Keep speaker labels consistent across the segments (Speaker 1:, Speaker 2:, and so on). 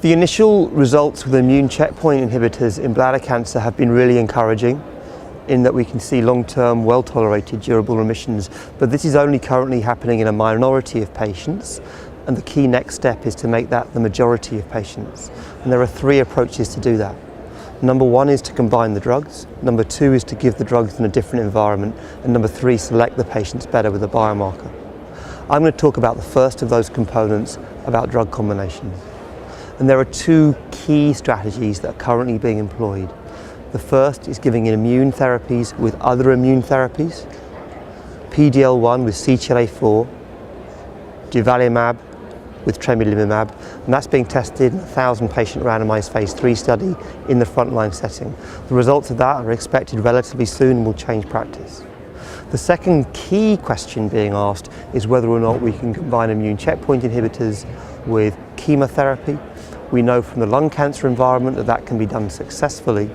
Speaker 1: The initial results with immune checkpoint inhibitors in bladder cancer have been really encouraging in that we can see long-term, well-tolerated, durable remissions, but this is only currently happening in a minority of patients, and the key next step is to make that the majority of patients. And there are three approaches to do that. Number one is to combine the drugs, number two is to give the drugs in a different environment, and number three, select the patients better with a biomarker. I'm going to talk about the first of those components, about drug combinations. And there are two key strategies that are currently being employed. The first is giving immune therapies with other immune therapies, PD-L1 with CTLA-4, durvalumab with tremelimumab, and that's being tested in a 1,000-patient randomized phase 3 study in the frontline setting. The results of that are expected relatively soon and will change practice. The second key question being asked is whether or not we can combine immune checkpoint inhibitors with chemotherapy. We know from the lung cancer environment that that can be done successfully,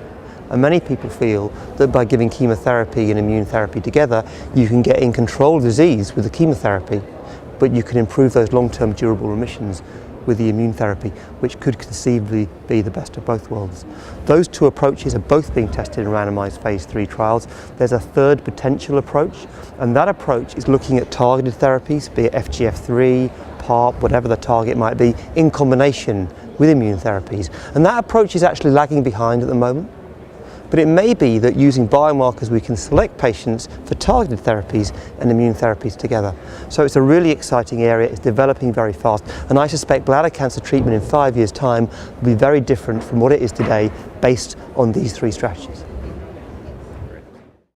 Speaker 1: and many people feel that by giving chemotherapy and immune therapy together, you can get in control of disease with the chemotherapy, but you can improve those long-term durable remissions with the immune therapy, which could conceivably be the best of both worlds. Those two approaches are both being tested in randomized phase 3 trials. There's a third potential approach, and that approach is looking at targeted therapies, be it FGF3, PARP, whatever the target might be, in combination with immune therapies. And that approach is actually lagging behind at the moment. But it may be that using biomarkers we can select patients for targeted therapies and immune therapies together. So it's a really exciting area, it's developing very fast, and I suspect bladder cancer treatment in 5 years' time will be very different from what it is today based on these three strategies.